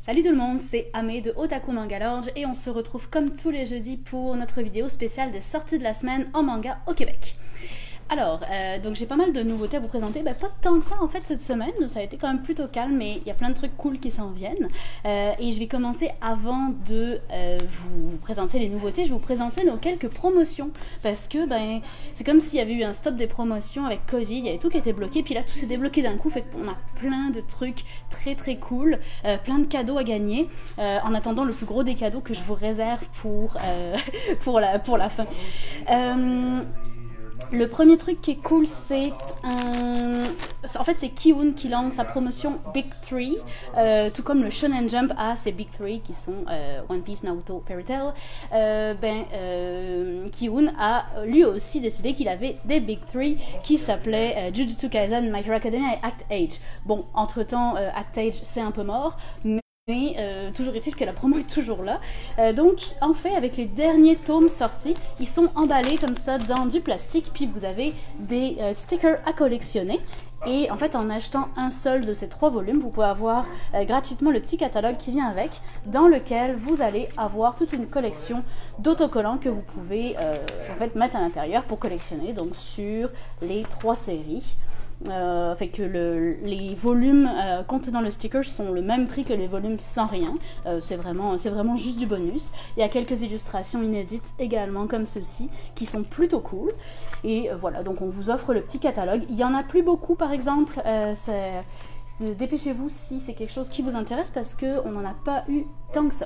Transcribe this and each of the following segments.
Salut tout le monde, c'est Amé de Otaku Manga Lodge et on se retrouve comme tous les jeudis pour notre vidéo spéciale des sorties de la semaine en manga au Québec. Alors, donc j'ai pas mal de nouveautés à vous présenter, pas tant que ça en fait cette semaine, ça a été quand même plutôt calme, mais il y a plein de trucs cool qui s'en viennent. Et je vais commencer avant de vous présenter les nouveautés, je vais vous présenter nos quelques promotions, parce que c'est comme s'il y avait eu un stop des promotions avec Covid, il y avait tout qui était bloqué, puis là tout s'est débloqué d'un coup, fait qu'on a plein de trucs très très cool, plein de cadeaux à gagner, en attendant le plus gros des cadeaux que je vous réserve pour la fin. Le premier truc qui est cool, c'est en fait c'est Ki-hoon qui lance sa promotion Big 3, tout comme le Shonen Jump a ses Big 3 qui sont One Piece, Naruto, Fairy Tail. Ki-hoon a lui aussi décidé qu'il avait des Big 3 qui s'appelaient Jujutsu Kaisen, My Hero Academia et Act Age. Bon, entre temps Act Age c'est un peu mort, mais toujours est-il que la promo est toujours là. Donc en fait avec les derniers tomes sortis, ils sont emballés comme ça dans du plastique, puis vous avez des stickers à collectionner. Et en fait en achetant un seul de ces 3 volumes, vous pouvez avoir gratuitement le petit catalogue qui vient avec, dans lequel vous allez avoir toute une collection d'autocollants que vous pouvez en fait mettre à l'intérieur pour collectionner donc sur les 3 séries. Fait que les volumes contenant le sticker sont le même prix que les volumes sans rien. C'est vraiment juste du bonus. Il y a quelques illustrations inédites également comme ceci qui sont plutôt cool. Et voilà, donc on vous offre le petit catalogue. Il y en a plus beaucoup par exemple. Dépêchez-vous si c'est quelque chose qui vous intéresse parce qu'on n'en a pas eu tant que ça.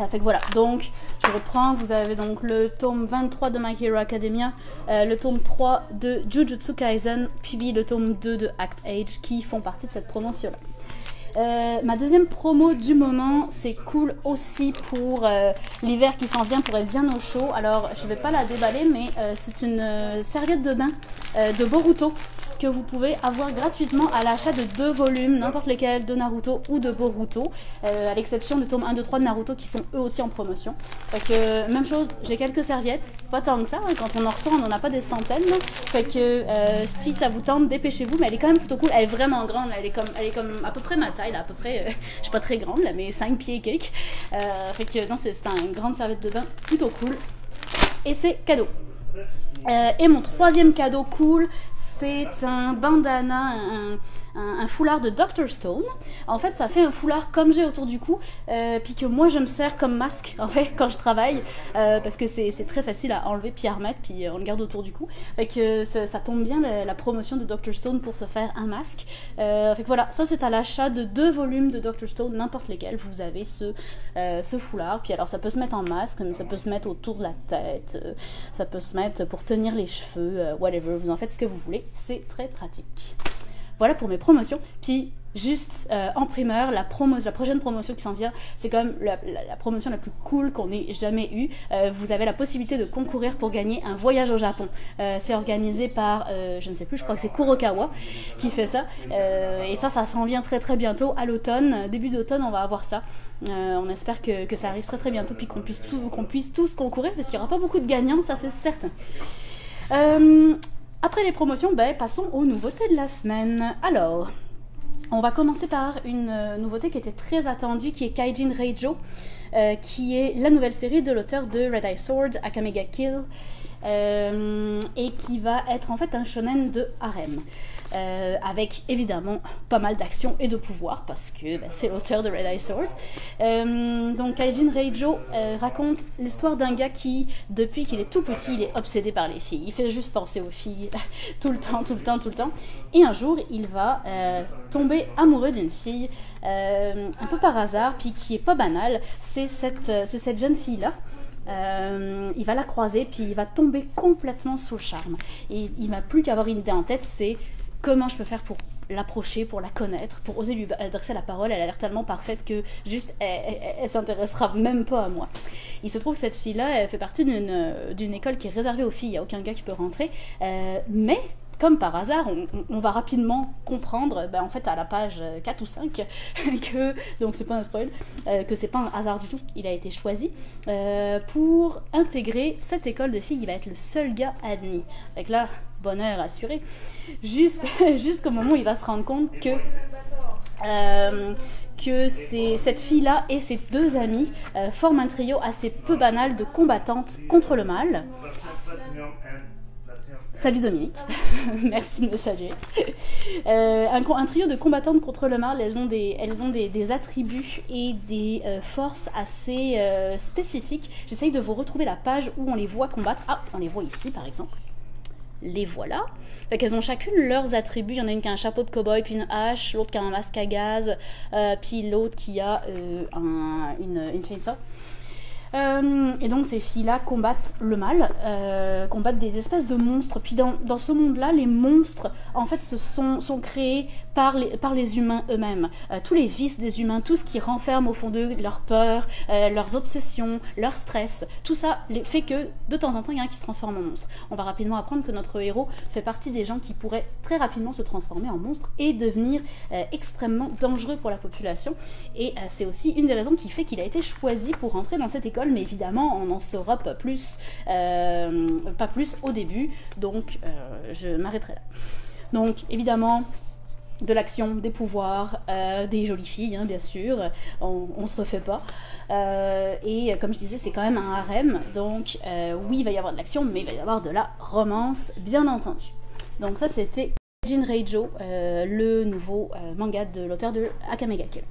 Fait que voilà, donc je reprends, vous avez donc le tome 23 de My Hero Academia, le tome 3 de Jujutsu Kaisen, puis le tome 2 de Act Age qui font partie de cette promotion-là. Ma deuxième promo du moment, c'est cool aussi pour l'hiver qui s'en vient, pour être bien au chaud. Alors je vais pas la déballer, mais c'est une serviette de bain de Boruto que vous pouvez avoir gratuitement à l'achat de 2 volumes, n'importe lesquels, de Naruto ou de Boruto, à l'exception des tomes 1, 2, 3 de Naruto qui sont eux aussi en promotion. Fait que, même chose, j'ai quelques serviettes, pas tant que ça, hein, quand on en reçoit on n'en a pas des centaines, là. Fait que si ça vous tente, dépêchez-vous, mais elle est quand même plutôt cool, elle est vraiment grande, elle est comme à peu près ma taille, là, à peu près, je suis pas très grande là, mais 5 pieds et quelques. Fait que non, c'est une grande serviette de bain, plutôt cool, et c'est cadeau. Et mon troisième cadeau cool, c'est un bandana, un foulard de Dr. Stone. En fait, ça fait un foulard comme j'ai autour du cou, puis que moi je me sers comme masque en fait quand je travaille, parce que c'est très facile à enlever puis à remettre, puis on le garde autour du cou. Fait que ça tombe bien la promotion de Dr. Stone pour se faire un masque. Fait que voilà, ça c'est à l'achat de 2 volumes de Dr. Stone, n'importe lesquels, vous avez ce foulard. Puis alors ça peut se mettre en masque, mais ça peut se mettre autour de la tête, ça peut se mettre pour tenir les cheveux, whatever, vous en faites ce que vous voulez, c'est très pratique. Voilà pour mes promotions. Puis juste en primeur, la prochaine promotion qui s'en vient, c'est quand même la promotion la plus cool qu'on ait jamais eue. Vous avez la possibilité de concourir pour gagner un voyage au Japon. C'est organisé par, je ne sais plus, je crois que c'est Kurokawa qui fait ça. Et ça s'en vient très très bientôt à l'automne. Début d'automne, on va avoir ça. On espère que ça arrive très très bientôt, puis qu'on puisse tous concourir, parce qu'il n'y aura pas beaucoup de gagnants, ça c'est certain. Après les promotions, passons aux nouveautés de la semaine. Alors, on va commencer par une nouveauté qui était très attendue, qui est Kaijin Reijo, qui est la nouvelle série de l'auteur de Red Eye Sword, Akame ga Kill, et qui va être en fait un shonen de harem. Avec évidemment pas mal d'action et de pouvoir parce que c'est l'auteur de Red Eye Sword. Donc Kaijin Reijo raconte l'histoire d'un gars qui, depuis qu'il est tout petit, il est obsédé par les filles. Il fait juste penser aux filles tout le temps. Et un jour, il va tomber amoureux d'une fille un peu par hasard, puis qui est pas banale. C'est cette jeune fille-là. Il va la croiser, puis il va tomber complètement sous le charme. Et il n'a plus qu'à avoir une idée en tête, c'est comment je peux faire pour l'approcher, pour la connaître, pour oser lui adresser la parole. Elle a l'air tellement parfaite que juste elle s'intéressera même pas à moi. Il se trouve que cette fille-là, elle fait partie d'une école qui est réservée aux filles, il n'y a aucun gars qui peut rentrer, mais comme par hasard, on va rapidement comprendre, en fait à la page 4 ou 5, donc c'est pas un spoil, que c'est pas un hasard du tout, il a été choisi pour intégrer cette école de filles. Il va être le seul gars admis. Fait que là, bonheur assuré, jusqu'au moment où il va se rendre compte que cette fille-là et ses deux amies forment un trio assez peu banal de combattantes contre le mal. Salut Dominique, merci de me saluer. Un trio de combattantes contre le mal, elles ont des attributs et des forces assez spécifiques. J'essaye de vous retrouver la page où on les voit combattre. Ah, on les voit ici par exemple. Les voilà. Fait qu'elles ont chacune leurs attributs. Il y en a une qui a un chapeau de cow-boy, puis une hache, l'autre qui a un masque à gaz, puis l'autre qui a une chainsaw. Et donc ces filles-là combattent le mal, combattent des espèces de monstres. Puis dans ce monde-là, les monstres, en fait, sont créés par les humains eux-mêmes. Tous les vices des humains, tout ce qui renferme au fond d'eux leurs peurs, leurs obsessions, leur stress, tout ça fait que de temps en temps, il y en a qui se transforment en monstre. On va rapidement apprendre que notre héros fait partie des gens qui pourraient très rapidement se transformer en monstre et devenir extrêmement dangereux pour la population. Et c'est aussi une des raisons qui fait qu'il a été choisi pour rentrer dans cette école, mais évidemment, on n'en saura pas plus au début, donc je m'arrêterai là. Donc, évidemment, de l'action, des pouvoirs, des jolies filles, hein, bien sûr, on se refait pas. Et comme je disais, c'est quand même un harem, donc oui, il va y avoir de l'action, mais il va y avoir de la romance, bien entendu. Donc ça, c'était Jin Reijo, le nouveau manga de l'auteur de Akame ga Kill.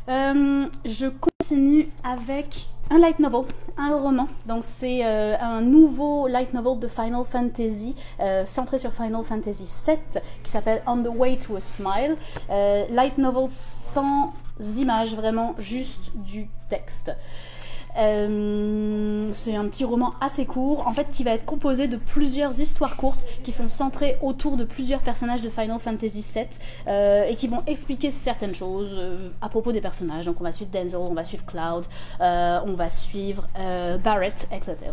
Je continue avec un light novel, un roman. Donc c'est un nouveau light novel de Final Fantasy, centré sur Final Fantasy VII, qui s'appelle On the Way to a Smile. Light novel sans images, vraiment juste du texte. C'est un petit roman assez court, en fait, qui va être composé de plusieurs histoires courtes qui sont centrées autour de plusieurs personnages de Final Fantasy VII et qui vont expliquer certaines choses à propos des personnages. Donc on va suivre Denzel, on va suivre Cloud, on va suivre Barrett, etc.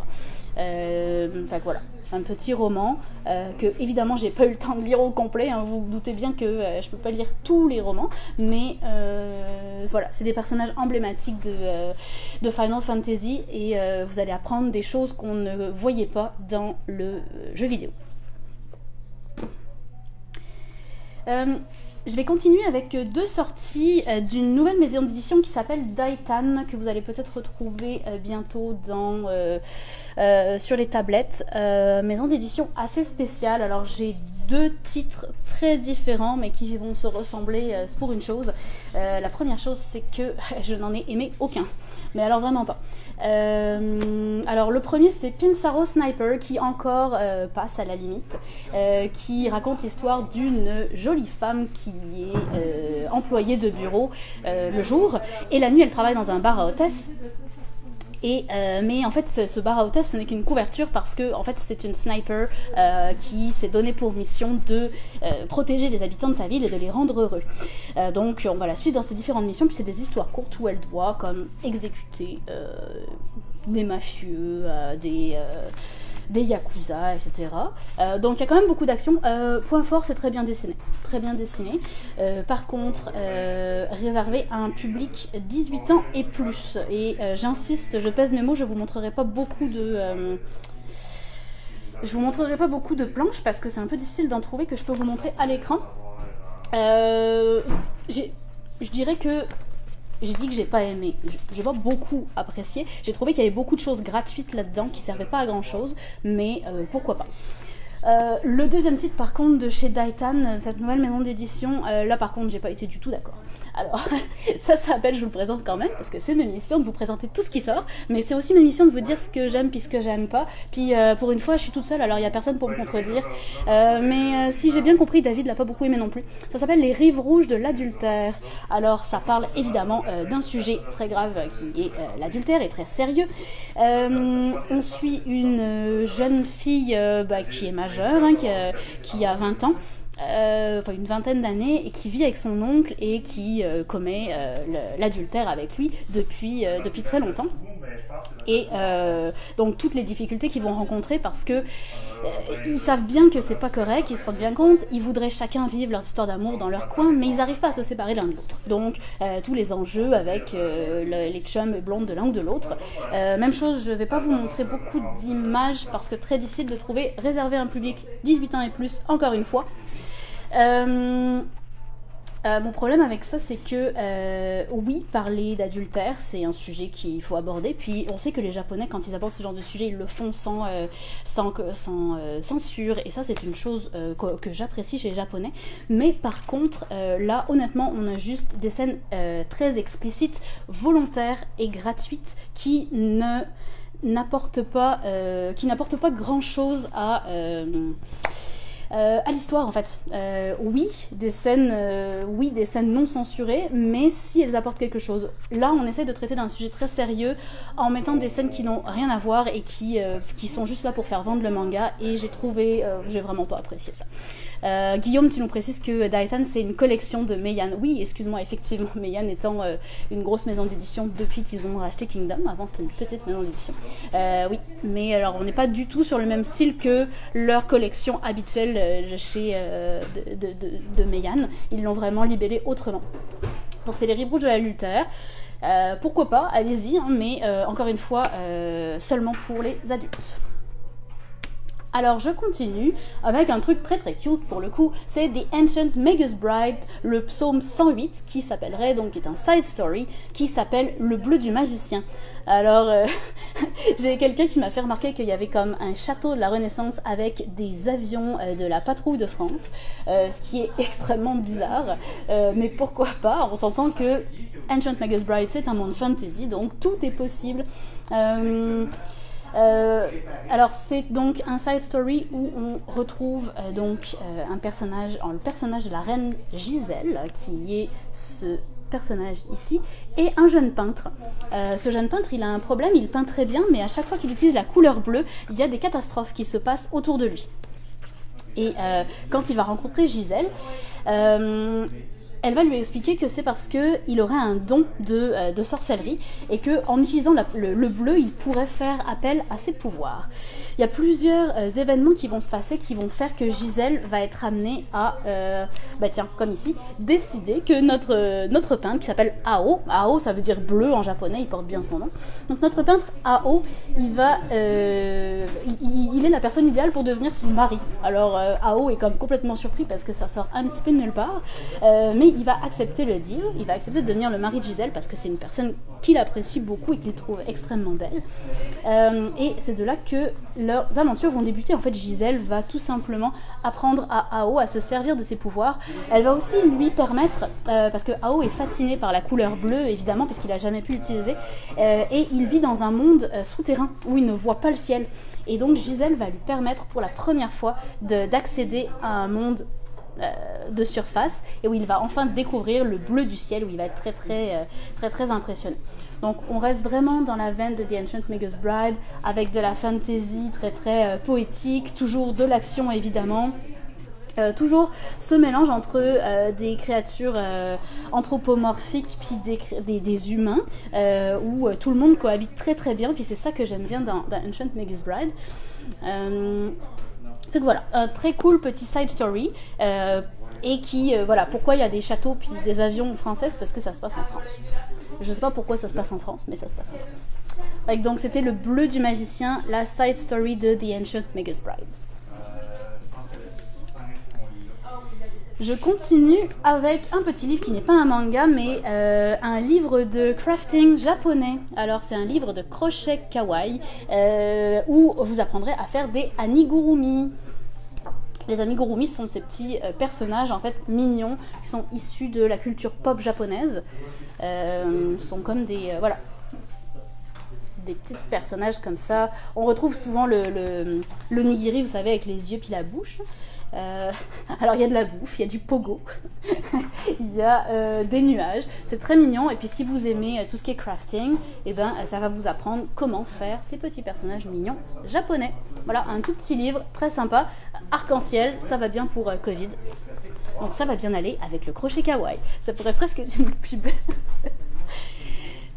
Enfin voilà, un petit roman que évidemment j'ai pas eu le temps de lire au complet, hein, vous vous doutez bien que je peux pas lire tous les romans, mais voilà, c'est des personnages emblématiques de Final Fantasy et vous allez apprendre des choses qu'on ne voyait pas dans le jeu vidéo. Je vais continuer avec deux sorties d'une nouvelle maison d'édition qui s'appelle Daitan, que vous allez peut-être retrouver bientôt sur les tablettes. Maison d'édition assez spéciale. Alors j'ai deux titres très différents mais qui vont se ressembler pour une chose. La première chose, c'est que je n'en ai aimé aucun. Mais alors vraiment pas. Alors le premier, c'est Pinsaro Sniper, qui encore passe à la limite, qui raconte l'histoire d'une jolie femme qui est employée de bureau le jour, et la nuit elle travaille dans un bar à hôtesse. Mais en fait, ce bar à hôtesse, ce n'est qu'une couverture parce que en fait, c'est une sniper qui s'est donné pour mission de protéger les habitants de sa ville et de les rendre heureux. Donc, on va la suivre dans ses différentes missions, puis c'est des histoires courtes où elle doit comme exécuter des mafieux, des yakuza, etc. Donc il y a quand même beaucoup d'action. Point fort, c'est très bien dessiné. Très bien dessiné. Par contre, réservé à un public 18 ans et plus. Et j'insiste, je pèse mes mots, je vous montrerai pas beaucoup de... je vous montrerai pas beaucoup de planches parce que c'est un peu difficile d'en trouver que je peux vous montrer à l'écran. Je dirais que j'ai dit que j'ai pas aimé, j'ai pas beaucoup apprécié. J'ai trouvé qu'il y avait beaucoup de choses gratuites là-dedans qui servaient pas à grand chose, mais pourquoi pas. Le deuxième titre par contre de chez Daitan, cette nouvelle maison d'édition, là par contre j'ai pas été du tout d'accord. Alors ça s'appelle, je vous le présente quand même parce que c'est ma mission de vous présenter tout ce qui sort, mais c'est aussi ma mission de vous dire ce que j'aime puis ce que j'aime pas. Puis pour une fois je suis toute seule, alors il y a personne pour me contredire, mais si j'ai bien compris, David l'a pas beaucoup aimé non plus. Ça s'appelle Les Rives Rouges de l'adultère. Alors ça parle évidemment d'un sujet très grave qui est l'adultère et très sérieux. On suit une jeune fille qui est majeure, qui a 20 ans, enfin une vingtaine d'années, et qui vit avec son oncle et qui commet l'adultère avec lui depuis très longtemps. Et donc toutes les difficultés qu'ils vont rencontrer parce que ils savent bien que c'est pas correct, ils se rendent bien compte, ils voudraient chacun vivre leur histoire d'amour dans leur coin, mais ils n'arrivent pas à se séparer l'un de l'autre. Donc tous les enjeux avec les chums blondes de l'un ou de l'autre. Même chose, je vais pas vous montrer beaucoup d'images parce que très difficile de trouver, réservé à un public 18 ans et plus, encore une fois. Mon problème avec ça, c'est que oui, parler d'adultère, c'est un sujet qu'il faut aborder. Puis on sait que les Japonais, quand ils abordent ce genre de sujet, ils le font sans censure. Et ça, c'est une chose que j'apprécie chez les Japonais. Mais par contre, là, honnêtement, on a juste des scènes très explicites, volontaires et gratuites qui n'apportent pas grand-chose à l'histoire en fait. Oui, des scènes non censurées, mais si elles apportent quelque chose. Là, on essaie de traiter d'un sujet très sérieux en mettant des scènes qui n'ont rien à voir et qui sont juste là pour faire vendre le manga, et j'ai vraiment pas apprécié ça. Guillaume, tu nous précises que Daitan, c'est une collection de Meian. Oui, excuse-moi, effectivement, Meian étant une grosse maison d'édition depuis qu'ils ont racheté Kingdom. Avant, c'était une petite maison d'édition. Oui, mais alors, on n'est pas du tout sur le même style que leur collection habituelle chez de Meian. Ils l'ont vraiment libellé autrement. Donc, c'est les reboots de l'adultère. Pourquoi pas, allez-y, hein, mais encore une fois, seulement pour les adultes. Alors je continue avec un truc très très cute pour le coup, c'est The Ancient Magus Bride, le psaume 108 qui s'appellerait, donc qui est un side story, qui s'appelle Le Bleu du Magicien. Alors j'ai quelqu'un qui m'a fait remarquer qu'il y avait comme un château de la Renaissance avec des avions de la patrouille de France, ce qui est extrêmement bizarre, mais pourquoi pas, on s'entend que Ancient Magus Bride c'est un monde fantasy, donc tout est possible. Alors c'est donc un side story où on retrouve le personnage de la reine Gisèle, qui est ce personnage ici, et un jeune peintre. Ce jeune peintre, il a un problème, il peint très bien, mais à chaque fois qu'il utilise la couleur bleue, il y a des catastrophes qui se passent autour de lui. Et quand il va rencontrer Gisèle, elle va lui expliquer que c'est parce qu'il aurait un don de sorcellerie et qu'en utilisant le bleu, il pourrait faire appel à ses pouvoirs. Il y a plusieurs événements qui vont se passer qui vont faire que Gisèle va être amenée à, comme ici, décider que notre peintre qui s'appelle Ao, Ao ça veut dire bleu en japonais, il porte bien son nom, donc notre peintre Ao, il est la personne idéale pour devenir son mari. Alors Ao est comme complètement surpris parce que ça sort un petit peu de nulle part, mais il va accepter le deal, il va accepter de devenir le mari de Gisèle parce que c'est une personne qu'il apprécie beaucoup et qu'il trouve extrêmement belle. Et c'est de là que leurs aventures vont débuter. En fait, Gisèle va tout simplement apprendre à Ao à se servir de ses pouvoirs. Elle va aussi lui permettre, parce que Ao est fasciné par la couleur bleue, évidemment, parce qu'il n'a jamais pu l'utiliser, et il vit dans un monde souterrain où il ne voit pas le ciel. Et donc Gisèle va lui permettre pour la première fois d'accéder à un monde de surface et où il va enfin découvrir le bleu du ciel, où il va être très impressionné. Donc on reste vraiment dans la veine de The Ancient Magus Bride avec de la fantasy très poétique, toujours de l'action évidemment. Toujours ce mélange entre des créatures anthropomorphiques puis des humains où tout le monde cohabite très bien, puis c'est ça que j'aime bien dans Ancient Magus Bride. Donc voilà, un très cool petit side story et qui, pourquoi il y a des châteaux puis des avions françaises, parce que ça se passe en France. Je sais pas pourquoi ça se passe en France, mais ça se passe en France. Donc c'était Le Bleu du Magicien, la side story de The Ancient Magus Bride. Je continue avec un petit livre qui n'est pas un manga, mais un livre de crafting japonais. Alors c'est un livre de crochet kawaii où vous apprendrez à faire des amigurumi. Les amigurumi sont ces petits personnages en fait mignons qui sont issus de la culture pop japonaise. Sont comme des petits personnages comme ça. On retrouve souvent le nigiri, vous savez, avec les yeux puis la bouche. Alors il y a de la bouffe, il y a du pogo, il y a des nuages, c'est très mignon. Et puis si vous aimez tout ce qui est crafting, ça va vous apprendre comment faire ces petits personnages mignons japonais. Voilà, un tout petit livre très sympa, arc-en-ciel, ça va bien pour Covid. Donc ça va bien aller avec le crochet kawaii, ça pourrait presque être une pub.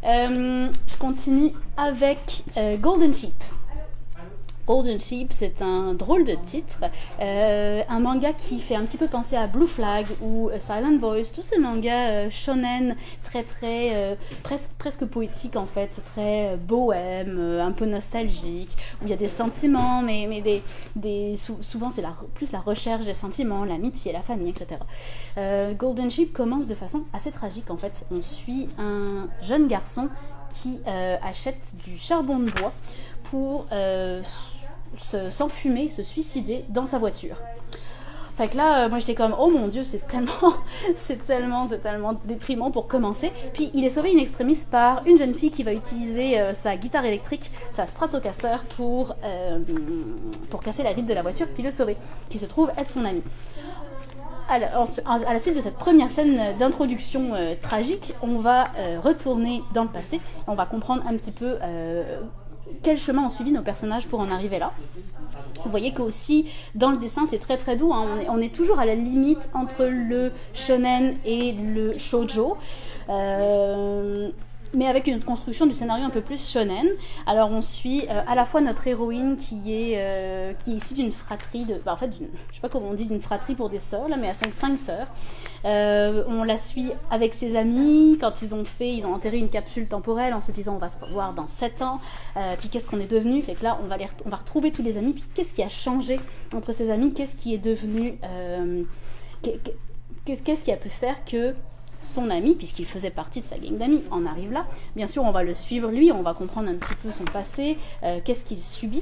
Je continue avec Golden Sheep. Golden Sheep, c'est un drôle de titre, un manga qui fait un petit peu penser à Blue Flag ou Silent Voice, tous ces mangas shonen presque poétiques en fait, très bohème, un peu nostalgique, où il y a des sentiments, mais souvent c'est plus la recherche des sentiments, l'amitié, la famille, etc. Golden Sheep commence de façon assez tragique en fait. On suit un jeune garçon qui achète du charbon de bois pour s'enfumer, se suicider dans sa voiture. Fait que là, moi j'étais comme, oh mon dieu, c'est tellement déprimant pour commencer. Puis il est sauvé in extremis par une jeune fille qui va utiliser sa guitare électrique, sa Stratocaster pour casser la vitre de la voiture, puis le sauver, qui se trouve être son ami. Alors, à la suite de cette première scène d'introduction tragique, on va retourner dans le passé, on va comprendre un petit peu quel chemin ont suivi nos personnages pour en arriver là. Vous voyez qu'aussi dans le dessin c'est très très doux, hein. On est toujours à la limite entre le shonen et le shoujo, mais avec une construction du scénario un peu plus shonen. Alors on suit à la fois notre héroïne qui est issue d'une fratrie, je sais pas comment on dit, d'une fratrie pour des sœurs, là, mais elles sont 5 sœurs. On la suit avec ses amis, quand ils ont enterré une capsule temporelle en se disant on va se revoir dans 7 ans, puis qu'est-ce qu'on est devenu, fait que là on va retrouver tous les amis, puis qu'est-ce qui a changé entre ces amis, qu'est-ce qui est devenu, qu'est-ce qui a pu faire que son ami, puisqu'il faisait partie de sa gang d'amis, en arrive là. Bien sûr, on va le suivre lui, on va comprendre un petit peu son passé, qu'est-ce qu'il subit.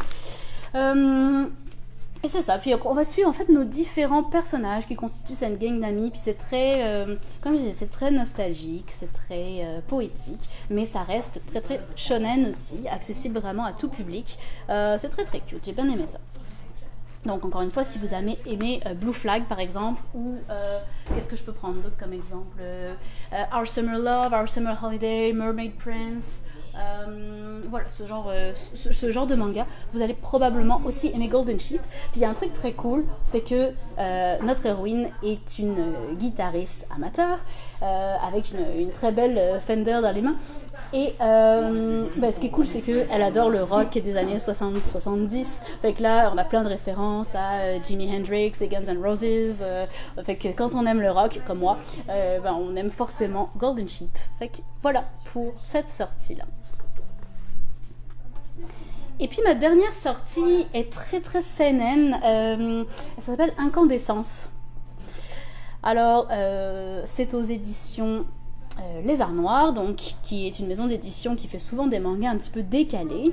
Et c'est ça, puis on va suivre en fait nos différents personnages qui constituent cette gang d'amis, puis c'est très, comme je disais, c'est très nostalgique, c'est très poétique, mais ça reste très très shonen aussi, accessible vraiment à tout public. C'est très très cute, j'ai bien aimé ça. Donc encore une fois, si vous avez aimé Blue Flag par exemple, ou qu'est-ce que je peux prendre d'autre comme exemple, Our Summer Love, Our Summer Holiday, Mermaid Prince, voilà, ce genre de manga, vous allez probablement aussi aimer Golden Sheep. Puis il y a un truc très cool, c'est que notre héroïne est une guitariste amateur, avec une très belle Fender dans les mains. Et ce qui est cool, c'est qu'elle adore le rock des années 60-70. Fait que là, on a plein de références à Jimi Hendrix et Guns N' Roses. Fait que quand on aime le rock, comme moi, on aime forcément Golden Sheep. Fait que voilà pour cette sortie-là. Et puis ma dernière sortie est très très seinen. Elle s'appelle Incandescence. Alors, c'est aux éditions Lézard Noir, donc, qui est une maison d'édition qui fait souvent des mangas un petit peu décalés.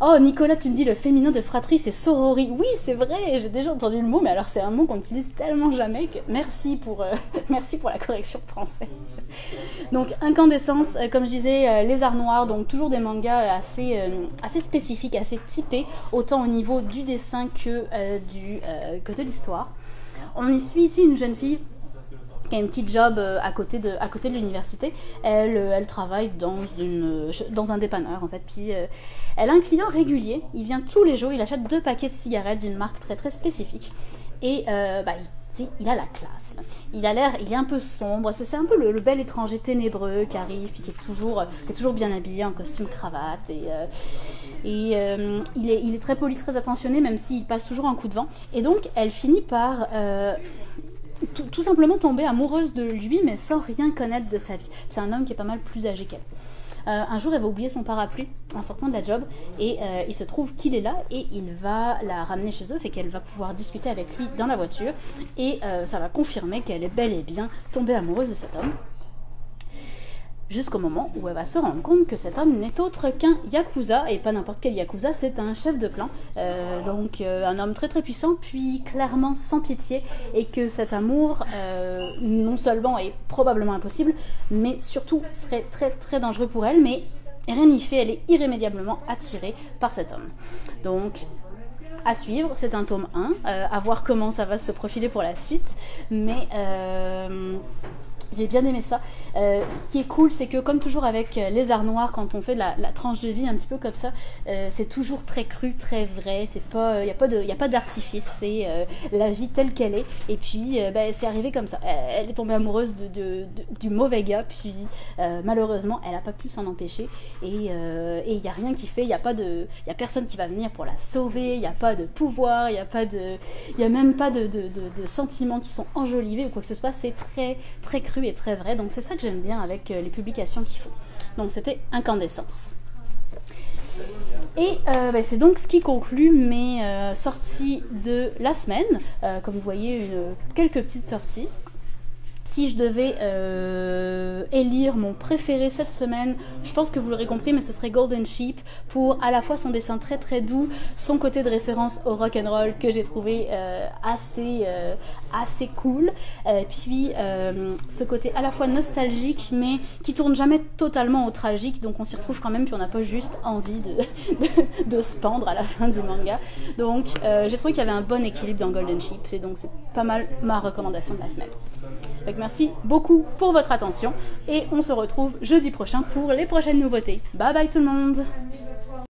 Oh Nicolas, tu me dis le féminin de fratrie c'est sorori. Oui, c'est vrai, j'ai déjà entendu le mot, mais alors c'est un mot qu'on utilise tellement jamais que merci pour la correction française. Donc Incandescence, comme je disais, Lézard Noir, donc toujours des mangas assez spécifiques, assez typés, autant au niveau du dessin que de l'histoire. On y suit ici une jeune fille qui a une petite job à côté de l'université. Elle travaille dans un dépanneur en fait. Puis elle a un client régulier. Il vient tous les jours. Il achète 2 paquets de cigarettes d'une marque très très spécifique. Et il a la classe. Il est un peu sombre. C'est un peu le bel étranger ténébreux qui arrive puis qui est toujours bien habillé en costume cravate il est très poli, très attentionné, même s'il passe toujours un coup de vent. Et donc elle finit par tout simplement tomber amoureuse de lui, mais sans rien connaître de sa vie. C'est un homme qui est pas mal plus âgé qu'elle. Un jour, elle va oublier son parapluie en sortant de la job, et il se trouve qu'il est là, et il va la ramener chez eux, fait qu'elle va pouvoir discuter avec lui dans la voiture, et ça va confirmer qu'elle est bel et bien tombée amoureuse de cet homme. Jusqu'au moment où elle va se rendre compte que cet homme n'est autre qu'un yakuza, et pas n'importe quel yakuza, c'est un chef de clan, donc un homme très très puissant, puis clairement sans pitié, et que cet amour non seulement est probablement impossible, mais surtout serait très très dangereux pour elle, mais rien n'y fait, elle est irrémédiablement attirée par cet homme. Donc à suivre, c'est un tome 1, à voir comment ça va se profiler pour la suite, mais J'ai bien aimé ça. Ce qui est cool, c'est que comme toujours avec les arts noirs, quand on fait de la tranche de vie un petit peu comme ça, c'est toujours très cru, très vrai. C'est pas, y a pas d'artifice. C'est la vie telle qu'elle est. Et puis, c'est arrivé comme ça. Elle est tombée amoureuse du mauvais gars. Puis, malheureusement, elle a pas pu s'en empêcher. Et il y a rien qui fait. Il y a personne qui va venir pour la sauver. Il y a pas de pouvoir. Il y a même pas de sentiments qui sont enjolivés ou quoi que ce soit. C'est très très cru et très vrai, donc c'est ça que j'aime bien avec les publications qu'ils font. Donc c'était Incandescence. Et c'est donc ce qui conclut mes sorties de la semaine. Comme vous voyez, quelques petites sorties. Si je devais élire mon préféré cette semaine, je pense que vous l'aurez compris, mais ce serait Golden Sheep, pour à la fois son dessin très très doux, son côté de référence au rock'n'roll que j'ai trouvé assez cool, puis ce côté à la fois nostalgique mais qui tourne jamais totalement au tragique, donc on s'y retrouve quand même, puis on n'a pas juste envie de se pendre à la fin du manga. Donc j'ai trouvé qu'il y avait un bon équilibre dans Golden Sheep, et donc c'est pas mal ma recommandation de la semaine. Donc merci beaucoup pour votre attention et on se retrouve jeudi prochain pour les prochaines nouveautés. Bye bye tout le monde!